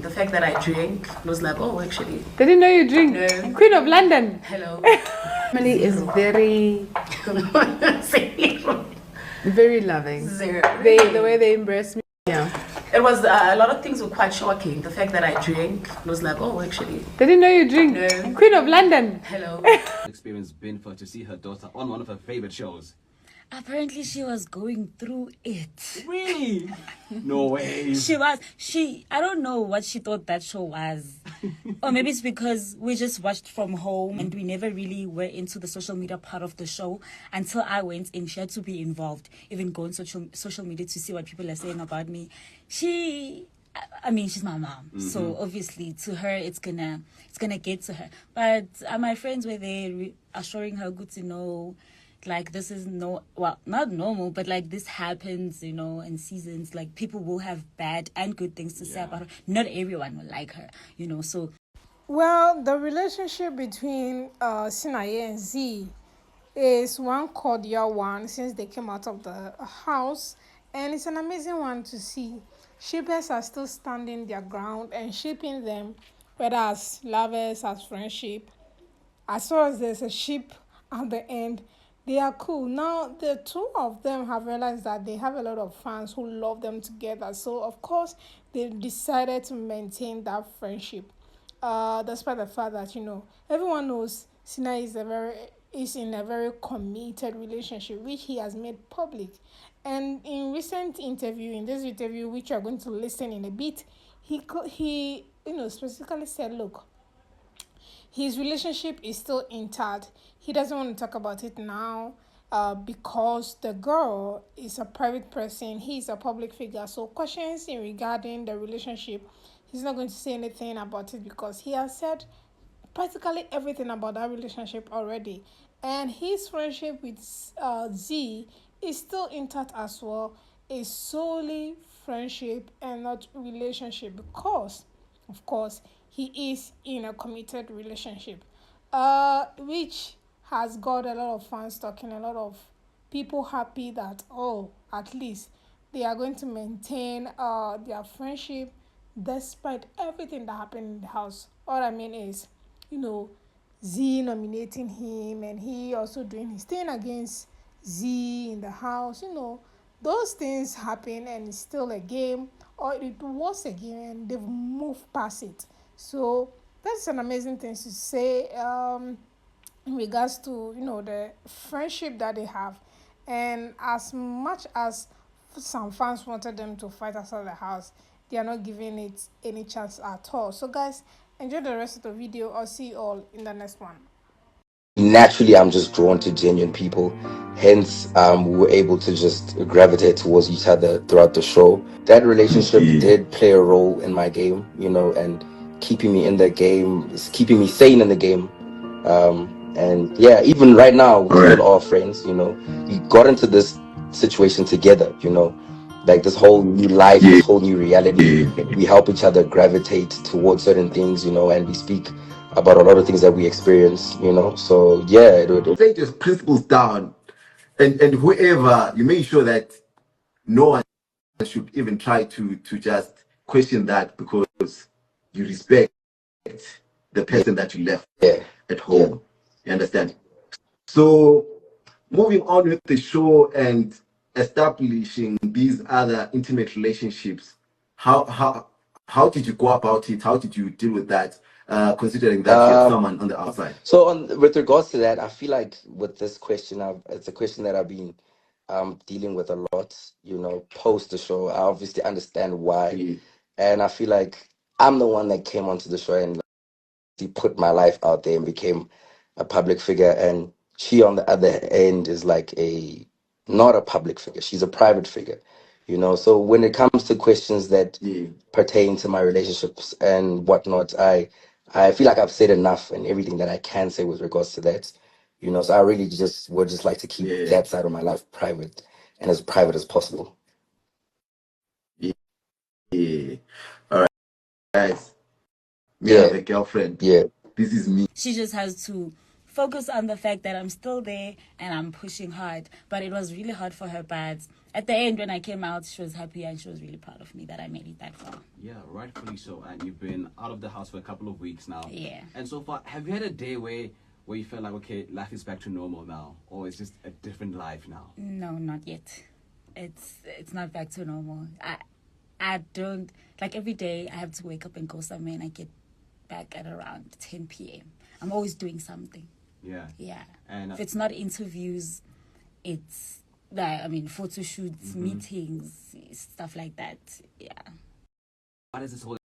The fact that I drink was like, oh, actually. They didn't know you drink. No. Queen of London. Hello. Family is very, very loving. Zero. The way they embrace me. Yeah. It was a lot of things were quite shocking. The fact that I drink was like, oh, actually. They didn't know you drink. No. Queen of London. Hello. Experience been for to see her daughter on one of her favorite shows. Apparently she was going through it. Really? No way. I don't know what she thought that show was. Or maybe it's because we just watched from home and we never really were into the social media part of the show until I went in. She had to be involved, even go on social media to see what people are saying about me. She's my mom. Mm-hmm. So obviously to her, it's gonna get to her. But my friends were there assuring her good to know, like, this is not normal, but like this happens, in seasons. Like, people will have bad and good things to say about her. Not everyone will like her, so. Well, the relationship between Sinaye and Z is one cordial one since they came out of the house, and it's an amazing one to see. Shippers are still standing their ground and shipping them, whether as lovers, as friendship. As long as there's a ship at the end, they are cool. Now, the two of them have realized that they have a lot of fans who love them together. So, of course, they decided to maintain that friendship. Despite the fact that, everyone knows Sinaye is in a very committed relationship, which he has made public. And in this interview, which you are going to listen in a bit, he specifically said, look, his relationship is still intact. He doesn't want to talk about it now because the girl is a private person. He's a public figure. So questions regarding the relationship, he's not going to say anything about it because he has said practically everything about that relationship already. And his friendship with Z is still intact as well. It's solely friendship and not relationship because, of course, he is in a committed relationship, which has got a lot of fans talking, a lot of people happy that, at least they are going to maintain their friendship despite everything that happened in the house. All I mean is, Z nominating him and he also doing his thing against Z in the house. Those things happen and it's still a game, or it was a game and they've moved past it. So that's an amazing thing to say in regards to, the friendship that they have. And as much as some fans wanted them to fight outside the house, they are not giving it any chance at all. So guys, enjoy the rest of the video. I'll see you all in the next one. Naturally, I'm just drawn to genuine people. Hence, we were able to just gravitate towards each other throughout the show. That relationship did play a role in my game, and keeping me in the game, keeping me sane in the game. And yeah, even right now, we're still all friends, We got into this situation together, like this whole new life, this whole new reality. We help each other gravitate towards certain things, and we speak about a lot of things that we experience, So yeah, take your principles down, and whoever, you make sure that no one should even try to just question that because you respect the person that you left at home. You understand? So moving on with the show and establishing these other intimate relationships, how did you go about it? How did you deal with that? Considering that you have someone on the outside. So with regards to that, I feel like with this question, it's a question that I've been dealing with a lot, post the show. I obviously understand why. And I feel like I'm the one that came onto the show and put my life out there and became a public figure. And she, on the other end, is like not a public figure. She's a private figure. So when it comes to questions that pertain to my relationships and whatnot, I feel like I've said enough and everything that I can say with regards to that. So I really would just like to keep that side of my life private and as private as possible. Yeah. All right. Guys. Yeah, the girlfriend. Yeah. This is me. She just has to focus on the fact that I'm still there and I'm pushing hard. But it was really hard for her, but at the end, when I came out, she was happy and she was really proud of me that I made it that far. Yeah, rightfully so. And you've been out of the house for a couple of weeks now. Yeah. And so far, have you had a day where you felt like, okay, life is back to normal now, or it's just a different life now? No, not yet. It's not back to normal. I don't, like, every day I have to wake up and go somewhere, and I get back at around 10 p.m. I'm always doing something. Yeah. Yeah. And if it's not interviews, it's photo shoots, meetings, stuff like that. Yeah. what is this whole